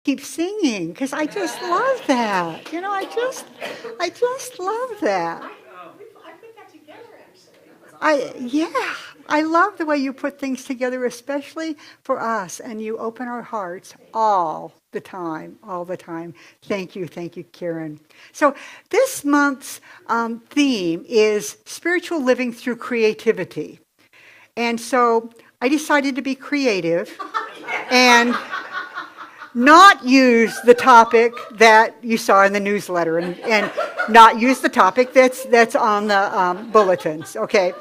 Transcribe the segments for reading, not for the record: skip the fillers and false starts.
keep singing because I just love that. You know, I just love that. I put that together actually. Yeah, I love the way you put things together, especially for us, and you open our hearts all the time, all the time. Thank you, Karen. So this month's theme is spiritual living through creativity. And so I decided to be creative and not use the topic that you saw in the newsletter and not use the topic that's on the bulletins. Okay,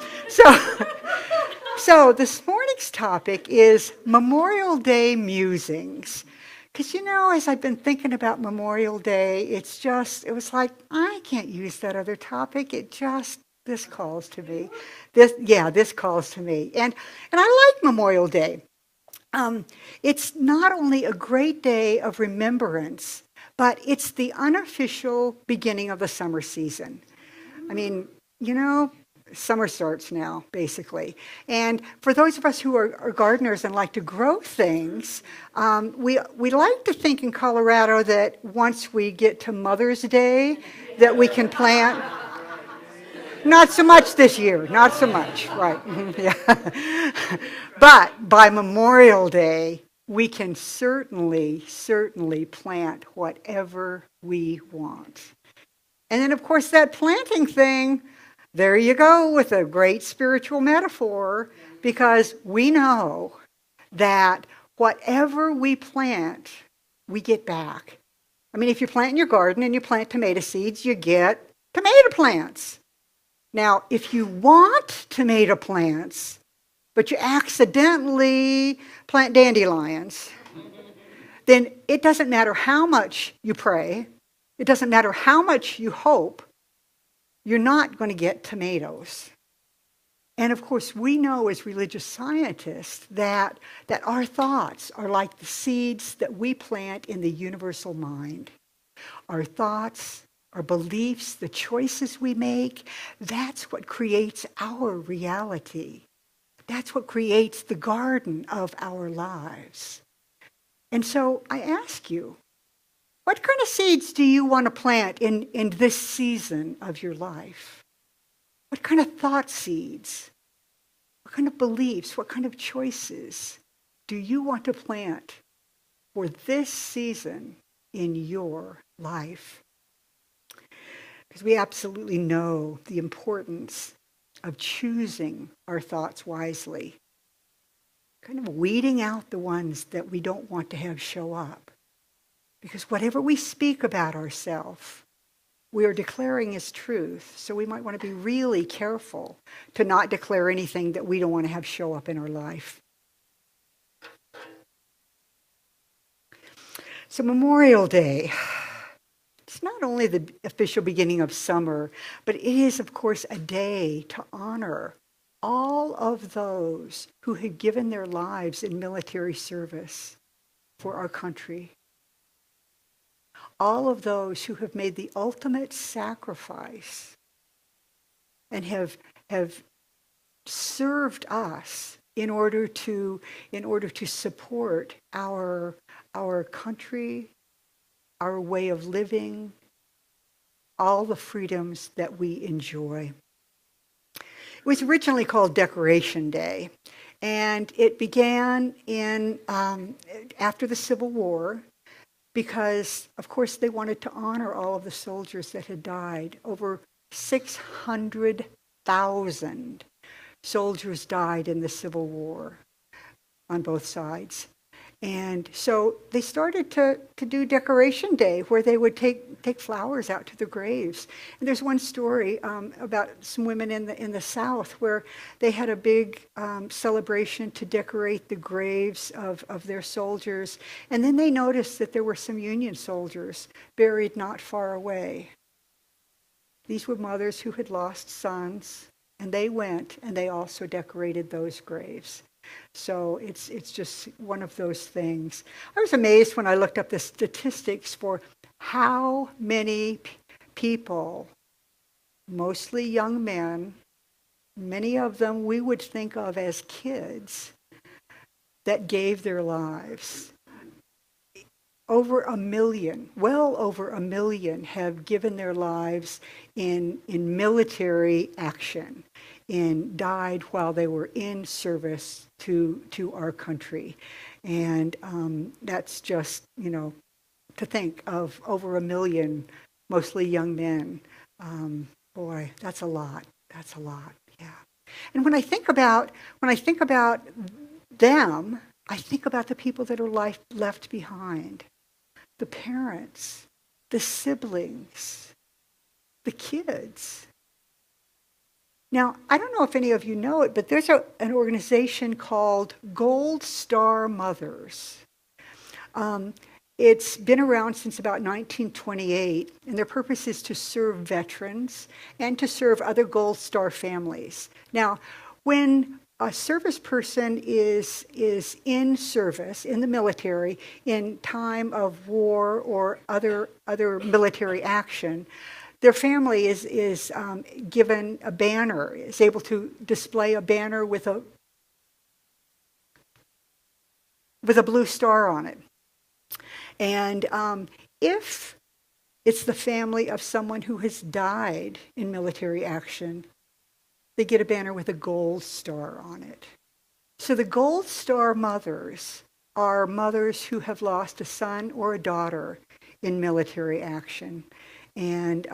so this morning's topic is Memorial Day musings. Because as I've been thinking about Memorial Day, it was like, I can't use that other topic. This calls to me. This calls to me. And I like Memorial Day. It's not only a great day of remembrance, but it's the unofficial beginning of the summer season. I mean, summer starts now, basically. And for those of us who are gardeners and like to grow things, we like to think in Colorado that once we get to Mother's Day, that we can plant. Not so much this year, not so much, right. Yeah. But by Memorial Day, we can certainly plant whatever we want. And then, of course, that planting thing, there you go with a great spiritual metaphor, because we know that whatever we plant, we get back. I mean, if you plant in your garden and you plant tomato seeds, you get tomato plants. Now, if you want tomato plants, but you accidentally plant dandelions, then it doesn't matter how much you pray, it doesn't matter how much you hope, you're not going to get tomatoes. And of course, we know as religious scientists that our thoughts are like the seeds that we plant in the universal mind. Our thoughts, our beliefs, the choices we make, that's what creates our reality. That's what creates the garden of our lives. And so I ask you, what kind of seeds do you want to plant in this season of your life? What kind of thought seeds? What kind of beliefs? What kind of choices do you want to plant for this season in your life? Because we absolutely know the importance of choosing our thoughts wisely, kind of weeding out the ones that we don't want to have show up. Because whatever we speak about ourselves, we are declaring as truth. So we might want to be really careful to not declare anything that we don't want to have show up in our life. So Memorial Day, it's not only the official beginning of summer, but it is, of course, a day to honor all of those who had given their lives in military service for our country. All of those who have made the ultimate sacrifice and have served us in order to support our country, our way of living, all the freedoms that we enjoy. It was originally called Decoration Day, and it began in after the Civil War, because, of course, they wanted to honor all of the soldiers that had died. Over 600,000 soldiers died in the Civil War on both sides. And so they started to do Decoration Day, where they would take flowers out to the graves. And there's one story about some women in the South where they had a big celebration to decorate the graves of their soldiers. And then they noticed that there were some Union soldiers buried not far away. These were mothers who had lost sons, and they went and they also decorated those graves. So it's just one of those things. I was amazed when I looked up the statistics for how many people, mostly young men, many of them we would think of as kids, that gave their lives. over 1 million, well over 1 million, have given their lives in military action and died while they were in service to our country. And that's just, to think of over 1 million, mostly young men. Boy, that's a lot. That's a lot. Yeah. And when I think about them, I think about the people that are left behind, the parents, the siblings, the kids. Now, I don't know if any of you know it, but there's an organization called Gold Star Mothers. It's been around since about 1928, and their purpose is to serve veterans and to serve other Gold Star families. Now, when a service person is in service in the military in time of war or other military action, their family is given a banner, is able to display a banner with a blue star on it. And if it's the family of someone who has died in military action, they get a banner with a gold star on it. So the Gold Star Mothers are mothers who have lost a son or a daughter in military action. And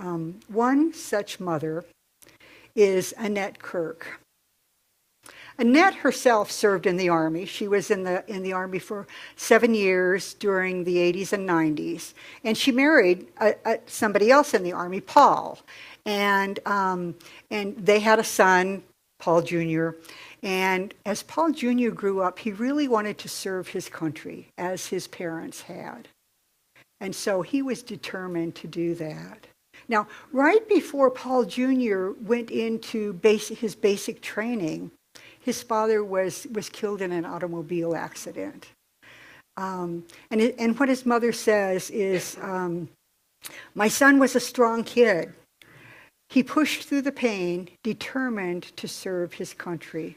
one such mother is Annette Kirk. Annette herself served in the Army. She was in the Army for 7 years during the 80s and 90s. And she married somebody else in the Army, Paul. And they had a son, Paul Jr. And as Paul Jr. grew up, he really wanted to serve his country, as his parents had. And so he was determined to do that. Now, right before Paul Jr. went into his basic training, his father was killed in an automobile accident. And what his mother says is, my son was a strong kid. He pushed through the pain, determined to serve his country.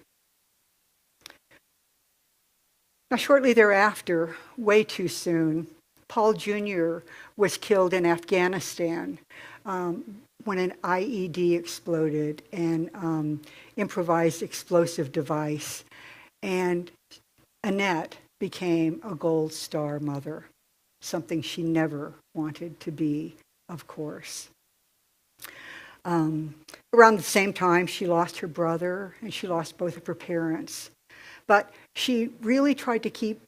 Now, shortly thereafter, way too soon, Paul Jr. was killed in Afghanistan when an IED exploded, an improvised explosive device. And Annette became a Gold Star mother, something she never wanted to be, of course. Around the same time, she lost her brother, and she lost both of her parents. But she really tried to keep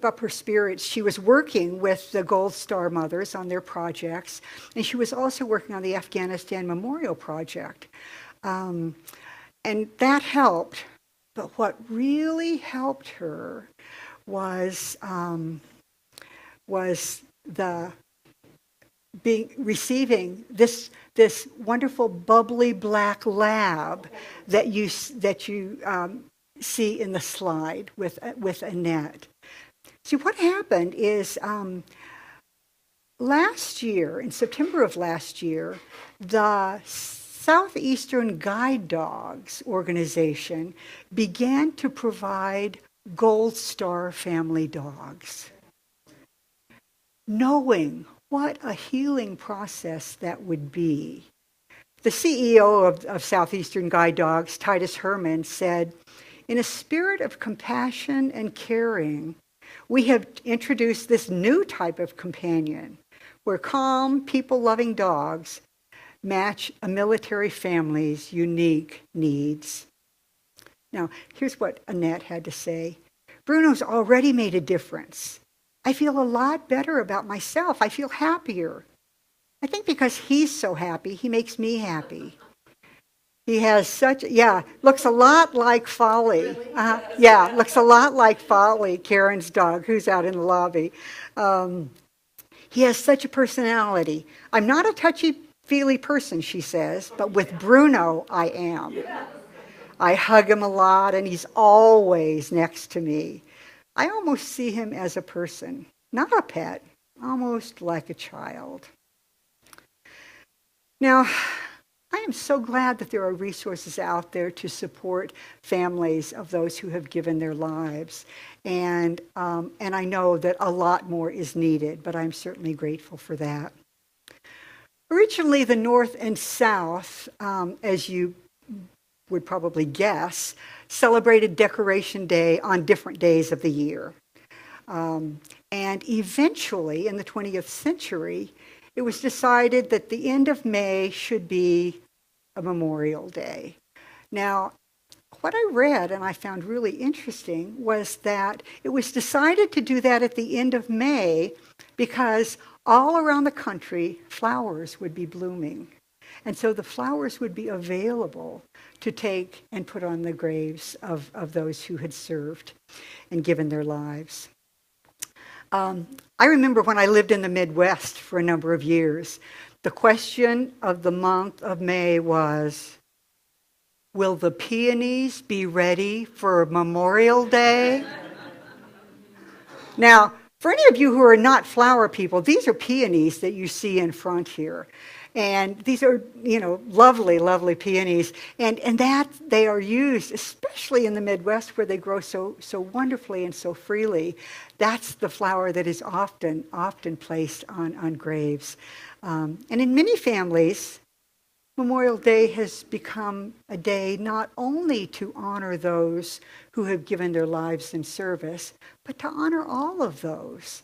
up her spirits. She was working with the Gold Star Mothers on their projects, and she was also working on the Afghanistan Memorial Project. And that helped. But what really helped her was receiving this wonderful bubbly black lab that you see in the slide with Annette. See, what happened is last year, in September of last year, the Southeastern Guide Dogs organization began to provide Gold Star family dogs, knowing what a healing process that would be. The CEO of Southeastern Guide Dogs, Titus Herman, said, in a spirit of compassion and caring, we have introduced this new type of companion where calm, people-loving dogs match a military family's unique needs. Now, here's what Annette had to say. Bruno's already made a difference. I feel a lot better about myself. I feel happier. I think because he's so happy, he makes me happy. He has looks a lot like Folly. Looks a lot like Folly, Karen's dog, who's out in the lobby. He has such a personality. I'm not a touchy-feely person, she says, but with Bruno, I am. I hug him a lot, and he's always next to me. I almost see him as a person, not a pet, almost like a child. Now, I am so glad that there are resources out there to support families of those who have given their lives. And I know that a lot more is needed, but I'm certainly grateful for that. Originally, the North and South, as you would probably guess, celebrated Decoration Day on different days of the year. And eventually, in the 20th century, it was decided that the end of May should be a Memorial Day. Now, what I read and I found really interesting was that it was decided to do that at the end of May because all around the country, flowers would be blooming. And so the flowers would be available to take and put on the graves of those who had served and given their lives. I remember when I lived in the Midwest for a number of years, the question of the month of May was, will the peonies be ready for Memorial Day? Now, for any of you who are not flower people, these are peonies that you see in front here. And these are, lovely, lovely peonies. And that they are used, especially in the Midwest where they grow so wonderfully and so freely. That's the flower that is often placed on graves. And in many families, Memorial Day has become a day not only to honor those who have given their lives in service, but to honor all of those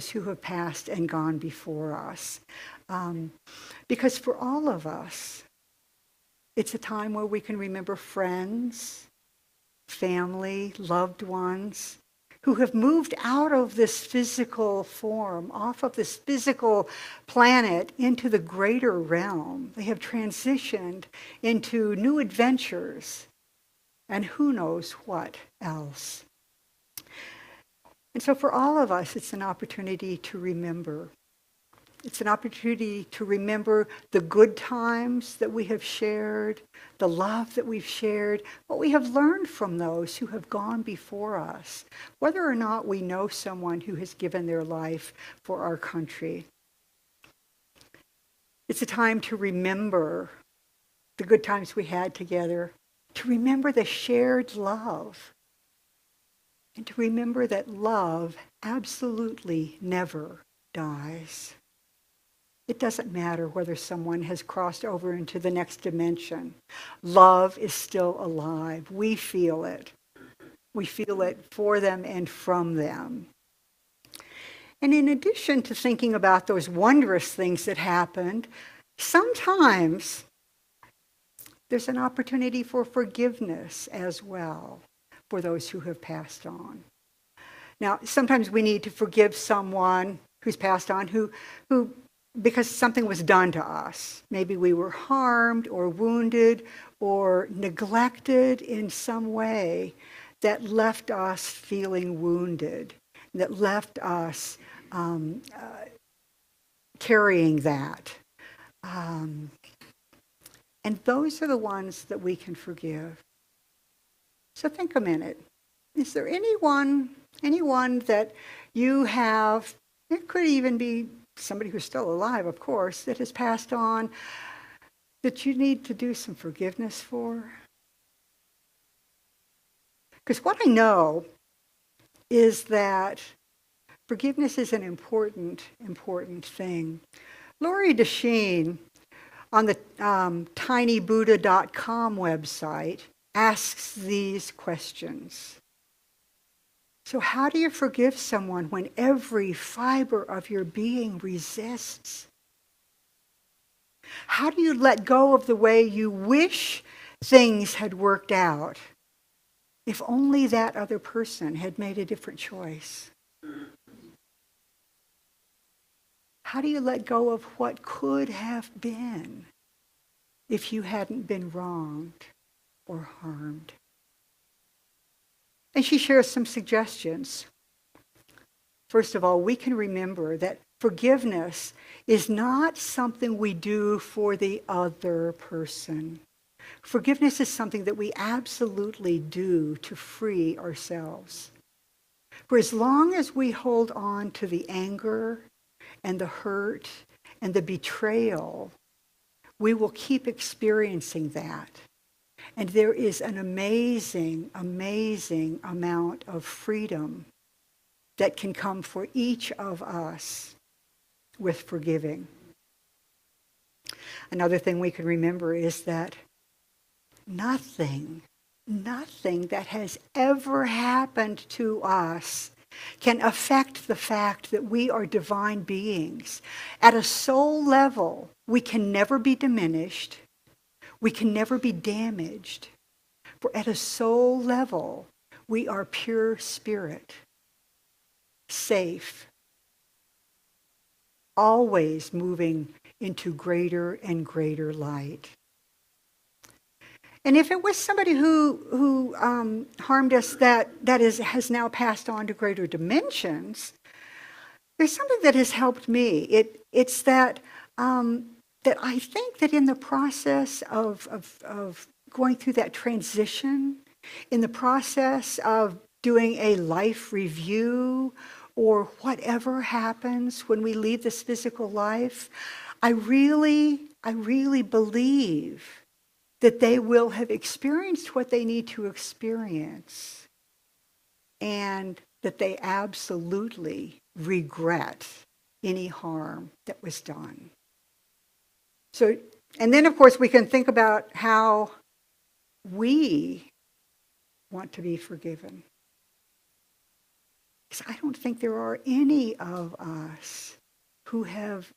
who have passed and gone before us. Because for all of us, it's a time where we can remember friends, family, loved ones, who have moved out of this physical form, off of this physical planet into the greater realm. They have transitioned into new adventures and who knows what else. And so for all of us, it's an opportunity to remember. It's an opportunity to remember the good times that we have shared, the love that we've shared, what we have learned from those who have gone before us, whether or not we know someone who has given their life for our country. It's a time to remember the good times we had together, to remember the shared love, and to remember that love absolutely never dies. It doesn't matter whether someone has crossed over into the next dimension. Love is still alive. We feel it. We feel it for them and from them. And in addition to thinking about those wondrous things that happened, sometimes there's an opportunity for forgiveness as well for those who have passed on. Now, sometimes we need to forgive someone who's passed on who because something was done to us. Maybe we were harmed or wounded or neglected in some way that left us feeling wounded, that left us carrying that. And those are the ones that we can forgive. So think a minute. Is there anyone that you have, it could even be somebody who's still alive, of course, that has passed on, that you need to do some forgiveness for? Because what I know is that forgiveness is an important thing. Lori Desheen on the tinybuddha.com website asks these questions. So how do you forgive someone when every fiber of your being resists? How do you let go of the way you wish things had worked out if only that other person had made a different choice? How do you let go of what could have been if you hadn't been wronged or harmed? And she shares some suggestions. First of all, we can remember that forgiveness is not something we do for the other person. Forgiveness is something that we absolutely do to free ourselves. For as long as we hold on to the anger and the hurt and the betrayal, we will keep experiencing that. And there is an amazing, amazing amount of freedom that can come for each of us with forgiving. Another thing we can remember is that nothing that has ever happened to us can affect the fact that we are divine beings. At a soul level, we can never be diminished. We can never be damaged. For at a soul level, we are pure spirit, safe, always moving into greater and greater light. And if it was somebody who harmed us has now passed on to greater dimensions, there's something that has helped me. It's that that I think that in the process of going through that transition, in the process of doing a life review, or whatever happens when we leave this physical life, I really believe that they will have experienced what they need to experience, and that they absolutely regret any harm that was done. So, and then of course we can think about how we want to be forgiven. Because I don't think there are any of us who have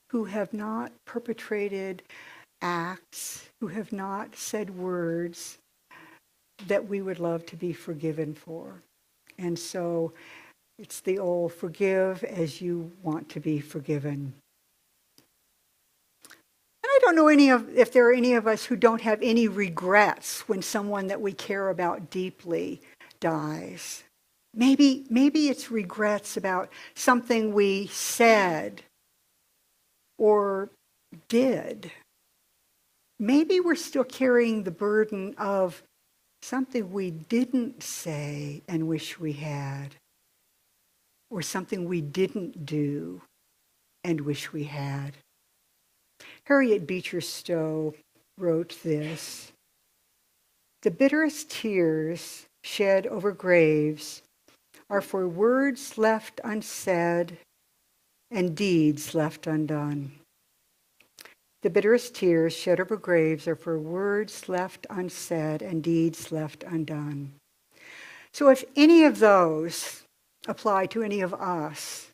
not perpetrated acts, who have not said words that we would love to be forgiven for. And so it's the old forgive as you want to be forgiven. And I don't know if there are any of us who don't have any regrets when someone that we care about deeply dies. Maybe it's regrets about something we said or did. Maybe we're still carrying the burden of something we didn't say and wish we had, or something we didn't do and wish we had. Harriet Beecher Stowe wrote this: "The bitterest tears shed over graves are for words left unsaid and deeds left undone. The bitterest tears shed over graves are for words left unsaid and deeds left undone." So if any of those apply to any of us,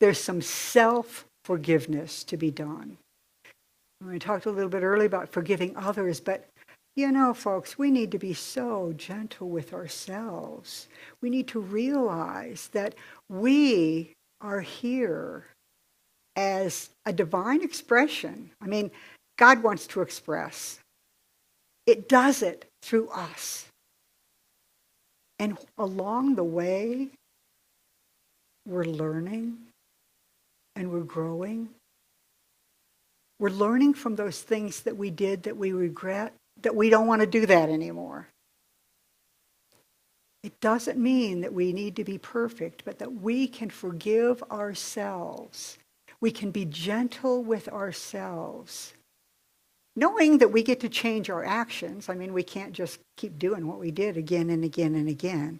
there's some self-forgiveness to be done. I talked a little bit earlier about forgiving others, but you know, folks, we need to be so gentle with ourselves. We need to realize that we are here as a divine expression. I mean, God wants to express. It does it through us. And along the way, we're learning and we're growing. We're learning from those things that we did that we regret, that we don't want to do that anymore. It doesn't mean that we need to be perfect, but that we can forgive ourselves. We can be gentle with ourselves, knowing that we get to change our actions. I mean, we can't just keep doing what we did again and again and again.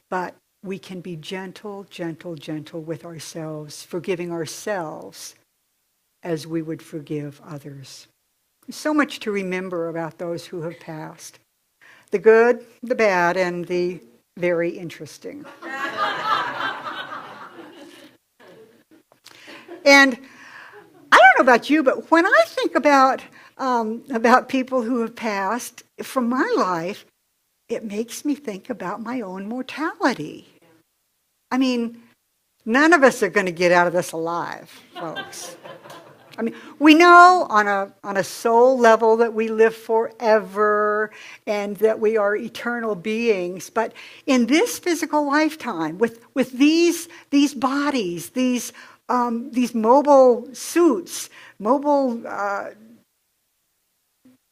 But we can be gentle, gentle, gentle with ourselves, forgiving ourselves as we would forgive others. There's so much to remember about those who have passed. The good, the bad, and the very interesting. And I don't know about you, but when I think about people who have passed from my life, it makes me think about my own mortality. I mean, none of us are going to get out of this alive, folks. I mean, we know on a soul level that we live forever and that we are eternal beings. But in this physical lifetime, with these bodies, these mobile suits, mobile,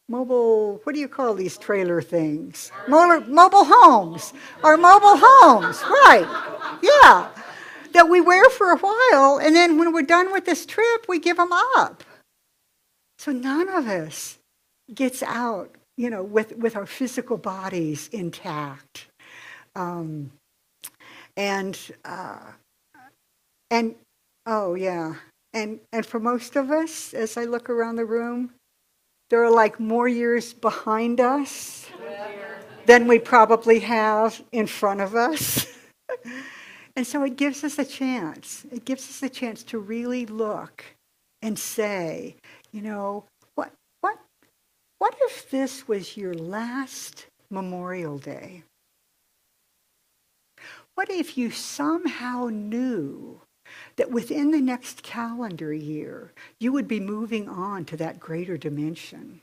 what do you call these trailer things? Mobile homes. Our mobile homes, right. Yeah. That we wear for a while, and then when we're done with this trip, we give them up. So none of us gets out, with our physical bodies intact. Um, and and oh yeah, and for most of us, as I look around the room, there are like more years behind us than we probably have in front of us. And so it gives us a chance. It gives us a chance to really look and say, what what what if this was your last Memorial Day? What if you somehow knew that within the next calendar year, you would be moving on to that greater dimension?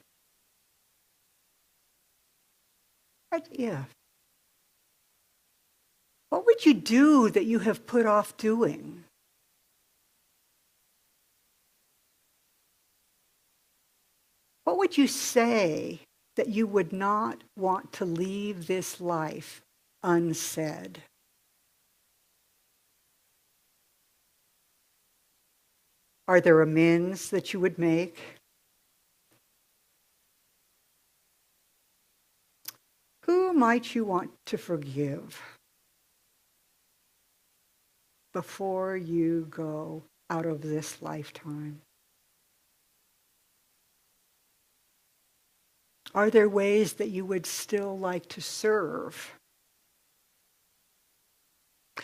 What if? What would you do that you have put off doing? What would you say that you would not want to leave this life unsaid? Are there amends that you would make? Who might you want to forgive before you go out of this lifetime? Are there ways that you would still like to serve?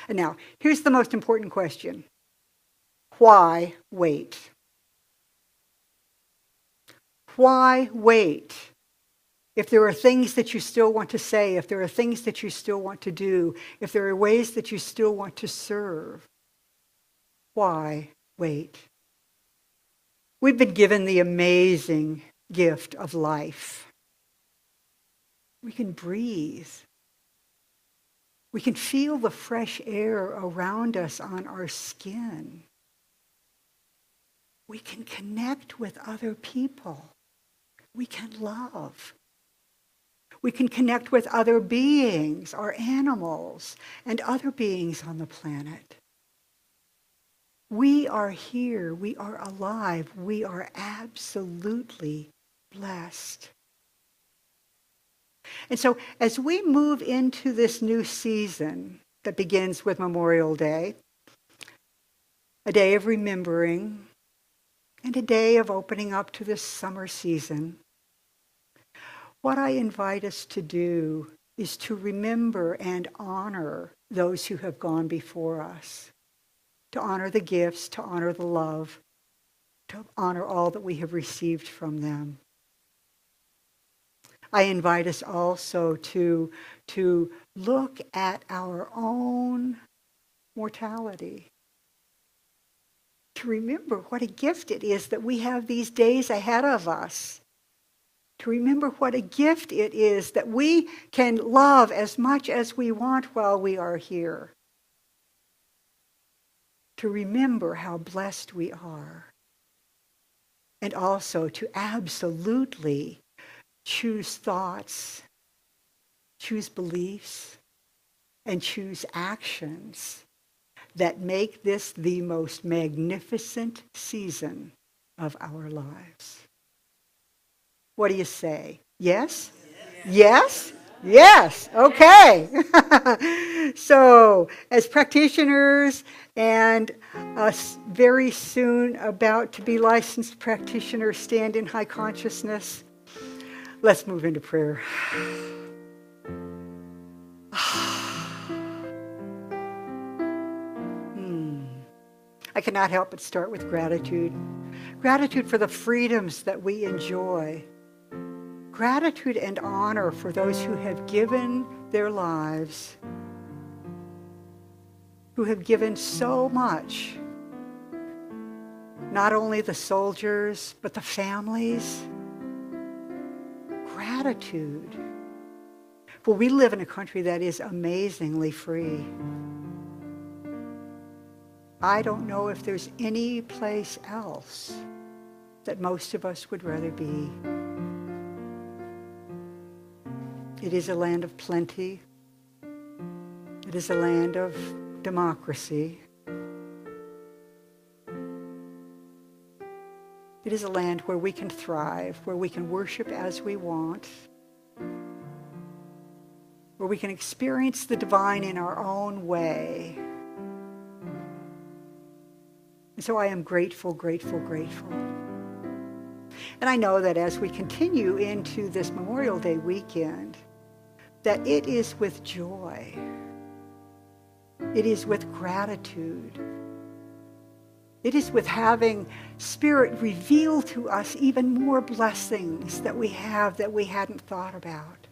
And now, here's the most important question. Why wait? Why wait? If there are things that you still want to say, if there are things that you still want to do, if there are ways that you still want to serve, why wait? We've been given the amazing gift of life. We can breathe. We can feel the fresh air around us on our skin. We can connect with other people. We can love. We can connect with other beings, our animals, and other beings on the planet. We are here. We are alive. We are absolutely blessed. And so as we move into this new season that begins with Memorial Day, a day of remembering and a day of opening up to this summer season, what I invite us to do is to remember and honor those who have gone before us, to honor the gifts, to honor the love, to honor all that we have received from them. I invite us also to look at our own mortality, to remember what a gift it is that we have these days ahead of us, to remember what a gift it is that we can love as much as we want while we are here, to remember how blessed we are, and also to absolutely choose thoughts, choose beliefs, and choose actions that make this the most magnificent season of our lives. What do you say? Yes? Yes? Yes. Okay. So, as practitioners and us very soon about to be licensed practitioners stand in high consciousness, let's move into prayer. I cannot help but start with gratitude. Gratitude for the freedoms that we enjoy. Gratitude and honor for those who have given their lives, who have given so much. Not only the soldiers, but the families. Gratitude. For we live in a country that is amazingly free. I don't know if there's any place else that most of us would rather be. It is a land of plenty. It is a land of democracy. It is a land where we can thrive, where we can worship as we want, where we can experience the divine in our own way. And so I am grateful, grateful, grateful. And I know that as we continue into this Memorial Day weekend, that it is with joy. It is with gratitude. It is with having Spirit reveal to us even more blessings that we have that we hadn't thought about.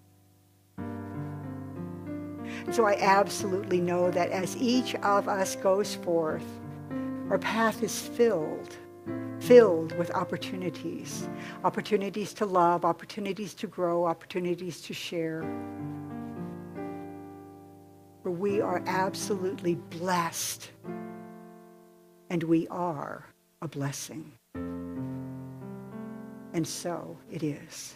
And so I absolutely know that as each of us goes forth, our path is filled with opportunities. Opportunities to love, opportunities to grow, opportunities to share. For we are absolutely blessed. And we are a blessing. And so it is.